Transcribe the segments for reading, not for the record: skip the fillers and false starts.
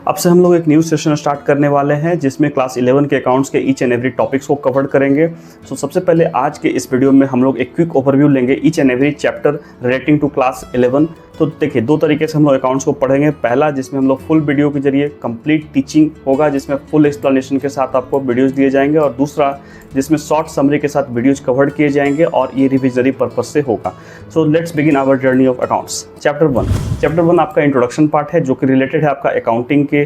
अब से हम लोग एक न्यू सेशन स्टार्ट करने वाले हैं जिसमें क्लास 11 के अकाउंट्स के ईच एंड एवरी टॉपिक्स को कवर करेंगे। सो सबसे पहले आज के इस वीडियो में हम लोग एक क्विक ओवरव्यू लेंगे each and every chapter relating to class 11। तो देखिए दो तरीके से हम लोग अकाउंट्स को पढ़ेंगे। पहला जिसमें हम लोग फुल वीडियो के जरिए कंप्लीट टीचिंग होगा, जिसमें फुल एक्सप्लेनेशन के साथ आपको वीडियोस दिए जाएंगे, और दूसरा जिसमें शॉर्ट समरी के साथ वीडियोज कवर किए जाएंगे और ये रिविजनरी पर्पज से होगा। So let's begin our journey of accounts. Chapter one आपका इंट्रोडक्शन पार्ट है जो कि रिलेटेड है आपका अकाउंटिंग के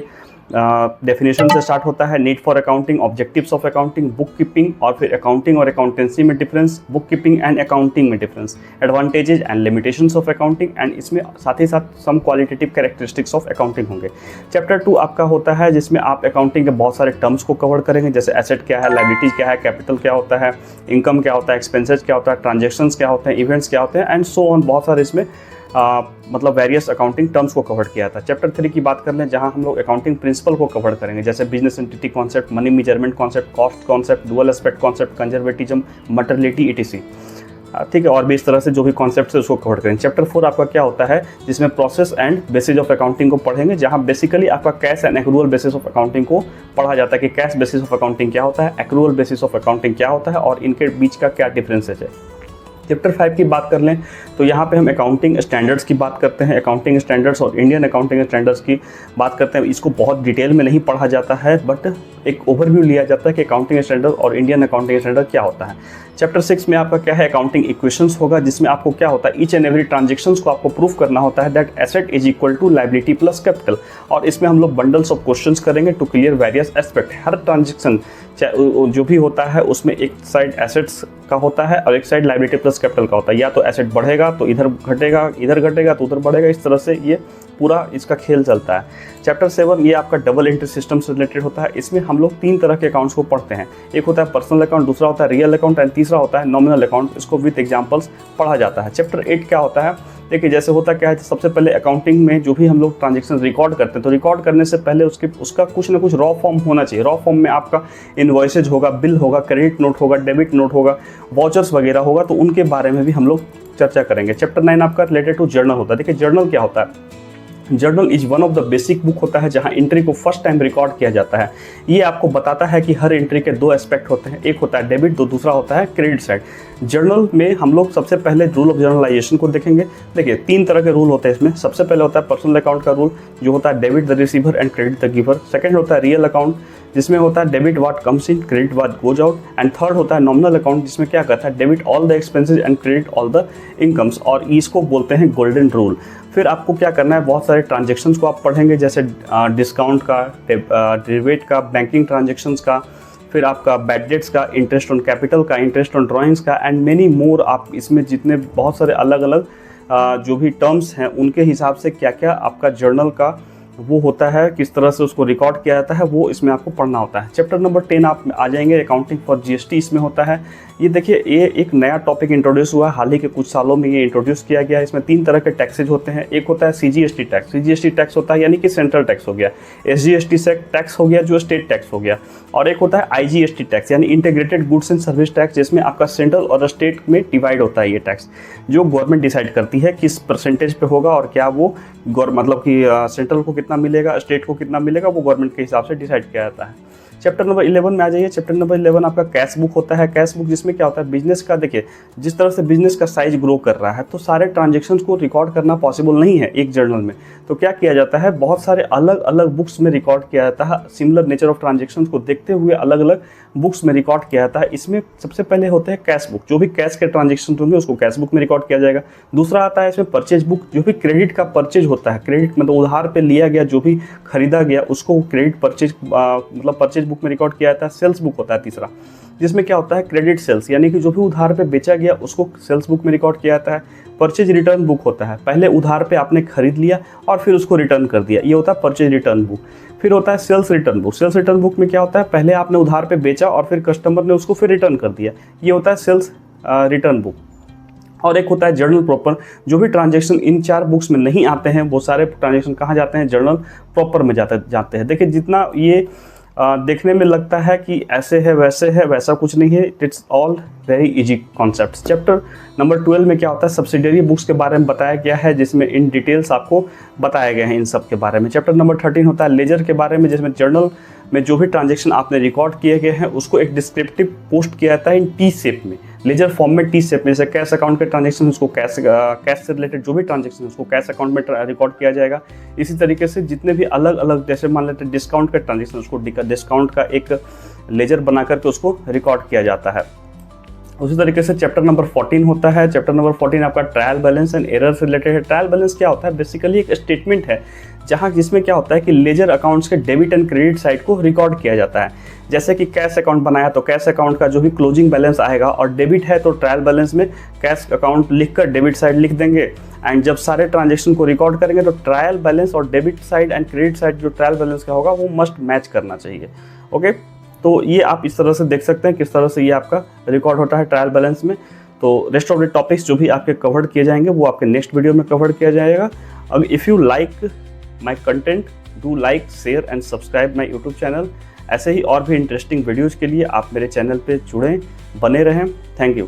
डेफिनेशन से स्टार्ट होता है। Need for accounting, objectives of accounting, book keeping, और फिर अकाउंटिंग और अकाउंटेंसी में difference, book keeping and accounting में difference, advantages and limitations of accounting, and इसमें साथ ही साथ some qualitative characteristics of accounting होंगे। चैप्टर 2 आपका होता है जिसमें आप अकाउंटिंग के बहुत सारे टर्म्स को कवर करेंगे, जैसे एसेट क्या है, लायबिलिटीज क्या है, कैपिटल क्या होता है, इनकम क्या होता है, एक्सपेंसेस क्या होता है, ट्रांजेक्शन्स क्या होते हैं, इवेंट्स क्या होते हैं, एंड सो ऑन। बहुत सारे इसमें मतलब वेरियस अकाउंटिंग टर्म्स को कवर किया था। चैप्टर 3 की बात कर लें जहां हम लोग अकाउंटिंग प्रिंसिपल को कवर करेंगे, जैसे business entity concept, money measurement concept, cost concept, dual aspect concept, conservatism, materiality etc. ठीक है, और भी इस तरह से जो भी कॉन्सेप्ट है उसको कवर करेंगे। चैप्टर 4 आपका क्या होता है जिसमें process and bases of accounting को पढ़ेंगे, जहां बेसिकली आपका cash and accrual basis of accounting को पढ़ा जाता है कि कैश बेसिस ऑफ अकाउंटिंग क्या होता है, एक्रूअल बेसिस ऑफ अकाउंटिंग क्या होता है और इनके बीच का क्या डिफरेंसेस है। चैप्टर 5 की बात कर लें तो यहाँ पे हम अकाउंटिंग स्टैंडर्ड्स की बात करते हैं। अकाउंटिंग स्टैंडर्ड्स और इंडियन अकाउंटिंग स्टैंडर्ड्स की बात करते हैं। इसको बहुत डिटेल में नहीं पढ़ा जाता है, बट एक ओवरव्यू लिया जाता है कि अकाउंटिंग स्टैंडर्ड और इंडियन अकाउंटिंग स्टैंडर्ड क्या होता है। चैप्टर 6 में आपका क्या है, अकाउंटिंग इक्वेशंस होगा, जिसमें आपको क्या होता है ईच एंड एवरी ट्रांजेक्शंस को आपको प्रूफ करना होता है that asset is equal to liability plus capital, और इसमें हम लोग बंडल्स ऑफ क्वेश्चंस करेंगे टू क्लियर वेरियस एस्पेक्ट। हर ट्रांजेक्शन जो भी होता है उसमें एक साइड एसेट्स का होता है और एक साइड लायबिलिटी प्लस कैपिटल का होता है। या तो एसेट बढ़ेगा तो इधर घटेगा, इधर घटेगा तो उधर बढ़ेगा, इस तरह से ये पूरा इसका खेल चलता है। चैप्टर 7 ये आपका डबल एंट्री सिस्टम से रिलेटेड होता है। इसमें हम लोग 3 तरह के अकाउंट्स को पढ़ते हैं। एक होता है पर्सनल अकाउंट, दूसरा होता है रियल अकाउंट एंड तीसरा होता है नॉमिनल अकाउंट। इसको विद एग्जांपल्स पढ़ा जाता है। चैप्टर 8 क्या होता है, देखिए जैसे होता क्या है, सबसे पहले अकाउंटिंग में जो भी हम लोग ट्रांजेक्शन रिकॉर्ड करते हैं तो रिकॉर्ड करने से पहले उसका कुछ ना कुछ रॉ फॉर्म होना चाहिए। रॉ फॉर्म में आपका इनवॉइसेज होगा, बिल होगा, क्रेडिट नोट होगा, डेबिट नोट होगा, वाउचर्स वगैरह होगा, तो उनके बारे में भी हम लोग चर्चा करेंगे। चैप्टर 9 आपका रिलेटेड टू जर्नल होता है। देखिए जर्नल क्या होता है, journal is one of the basic book होता है जहां एंट्री को फर्स्ट टाइम रिकॉर्ड किया जाता है। ये आपको बताता है कि हर एंट्री के 2 एस्पेक्ट होते हैं, एक होता है डेबिट, दूसरा होता है क्रेडिट साइड। जर्नल में हम लोग सबसे पहले रूल ऑफ जर्नलाइजेशन को देखेंगे। देखिए 3 तरह के रूल होते हैं इसमें। सबसे पहले होता है पर्सनल अकाउंट का रूल जो होता है debit the receiver and credit the giver. Second होता है रियल अकाउंट जिसमें होता है debit what comes in, credit what goes out, and third होता है नॉमिनल अकाउंट जिसमें क्या करता है debit all the expenses and credit all the incomes, और इसको बोलते हैं गोल्डन रूल। फिर आपको क्या करना है, बहुत सारे ट्रांजेक्शन्स को आप पढ़ेंगे, जैसे डिस्काउंट का, डेरिवेट का, बैंकिंग ट्रांजेक्शन्स का, फिर आपका बैड डेट्स का, इंटरेस्ट ऑन कैपिटल का, इंटरेस्ट ऑन ड्राइंग्स का, एंड मेनी मोर। आप इसमें जितने बहुत सारे अलग अलग जो भी टर्म्स हैं उनके हिसाब से क्या क्या आपका जर्नल का वो होता है, किस तरह से उसको रिकॉर्ड किया जाता है, वो इसमें आपको पढ़ना होता है। चैप्टर नंबर 10 आप आ जाएंगे, अकाउंटिंग फॉर जीएसटी इसमें होता है। ये देखिए ये एक नया टॉपिक इंट्रोड्यूस हुआ है, हाल ही के कुछ सालों में ये इंट्रोड्यूस किया गया है। इसमें 3 तरह के टैक्सेज होते हैं। एक होता है सीजीएसटी टैक्स। सीजीएसटी टैक्स होता है यानी कि सेंट्रल टैक्स हो गया, एसजीएसटी से टैक्स हो गया जो स्टेट टैक्स हो गया, और एक होता है आईजीएसटी टैक्स यानी integrated goods and service tax, जिसमें आपका सेंट्रल और स्टेट में डिवाइड होता है। ये टैक्स जो गवर्नमेंट डिसाइड करती है किस परसेंटेज पे होगा और क्या वो मतलब कि सेंट्रल को कितना मिलेगा, स्टेट को कितना मिलेगा, वो गवर्नमेंट के हिसाब से डिसाइड किया जाता है। चैप्टर नंबर 11 में आ जाइए। चैप्टर नंबर 11 आपका कैश बुक होता है। कैश बुक जिसमें क्या होता है, बिजनेस का, देखिए जिस तरह से बिजनेस का साइज ग्रो कर रहा है तो सारे ट्रांजेक्शन्स को रिकॉर्ड करना पॉसिबल नहीं है एक जर्नल में। तो क्या किया जाता है, बहुत सारे अलग अलग बुक्स में रिकॉर्ड किया जाता है। सिमिलर नेचर ऑफ ट्रांजेक्शन्स को देखते हुए अलग अलग बुक्स में रिकॉर्ड किया जाता है। इसमें सबसे पहले होते हैं कैश बुक, जो भी कैश के ट्रांजेक्शन होंगे उसको कैश बुक में रिकॉर्ड किया जाएगा। दूसरा आता है इसमें परचेज बुक, जो भी क्रेडिट का परचेज होता है, क्रेडिट मतलब उधार पे लिया गया जो भी खरीदा गया उसको क्रेडिट परचेज मतलब परचेज बुक में रिकॉर्ड किया जाता है। सेल्स बुक होता है तीसरा, जिसमें क्या होता है क्रेडिट सेल्स यानी कि जो भी उधार पे बेचा गया उसको सेल्स बुक में रिकॉर्ड किया जाता है। परचेज रिटर्न बुक होता है, पहले उधार पे आपने खरीद लिया और फिर उसको रिटर्न कर दिया, ये होता है परचेज रिटर्न बुक। फिर होता है sales return book. Sales return book में क्या होता है, पहले आपने उधार पे बेचा और फिर कस्टमर ने उसको फिर रिटर्न कर दिया, ये होता है सेल्स रिटर्न बुक। और एक होता है जर्नल प्रॉपर, जो भी ट्रांजेक्शन इन 4 बुक्स में नहीं आते हैं वो सारे ट्रांजेक्शन कहाँ जाते हैं, जर्नल प्रॉपर में जाते हैं। देखिए जितना ये देखने में लगता है कि ऐसे है वैसा कुछ नहीं है। It's all very easy concepts. Chapter number 12 में क्या होता है, सब्सिडियरी बुक्स के बारे में बताया गया है, जिसमें इन डिटेल्स आपको बताए गए हैं इन सब के बारे में। चैप्टर नंबर 13 होता है लेजर के बारे में, जिसमें जर्नल में जो भी ट्रांजेक्शन आपने रिकॉर्ड किए गए हैं उसको एक डिस्क्रिप्टिव पोस्ट किया जाता है इन टी शेप में, लेजर फॉर्म में, टी शेप में। जैसे कैश अकाउंट के ट्रांजेक्शन उसको कैश से रिलेटेड जो भी ट्रांजेक्शन है उसको कैश अकाउंट में रिकॉर्ड किया जाएगा। इसी तरीके से जितने भी अलग अलग, जैसे मान लेते हैं डिस्काउंट का ट्रांजेक्शन, उसको डिस्काउंट का एक लेजर बना करके उसको रिकॉर्ड किया जाता है। उसी तरीके से चैप्टर नंबर 14 होता है। चैप्टर नंबर 14 आपका ट्रायल बैलेंस एंड एरर से रिलेटेड है। ट्रायल बैलेंस क्या होता है, बेसिकली एक स्टेटमेंट है जिसमें क्या होता है कि लेजर अकाउंट्स के डेबिट एंड क्रेडिट साइड को रिकॉर्ड किया जाता है। जैसे कि कैश अकाउंट बनाया तो कैश अकाउंट का जो भी क्लोजिंग बैलेंस आएगा, और डेबिट है तो ट्रायल बैलेंस में कैश अकाउंट लिखकर डेबिट साइड लिख देंगे। एंड जब सारे ट्रांजेक्शन को रिकॉर्ड करेंगे तो ट्रायल बैलेंस और debit side and credit side जो ट्रायल बैलेंस का होगा वो मस्ट मैच करना चाहिए। ओके, तो ये आप इस तरह से देख सकते हैं किस तरह से ये आपका रिकॉर्ड होता है ट्रायल बैलेंस में। तो रेस्ट ऑफ द टॉपिक्स जो भी आपके कवर्ड किए जाएंगे वो आपके नेक्स्ट वीडियो में कवर किया जाएगा। अगर if you like my content, do like, share and subscribe my YouTube channel. ऐसे ही और भी इंटरेस्टिंग वीडियोज़ के लिए आप मेरे चैनल पे जुड़ें, बने रहें। Thank you.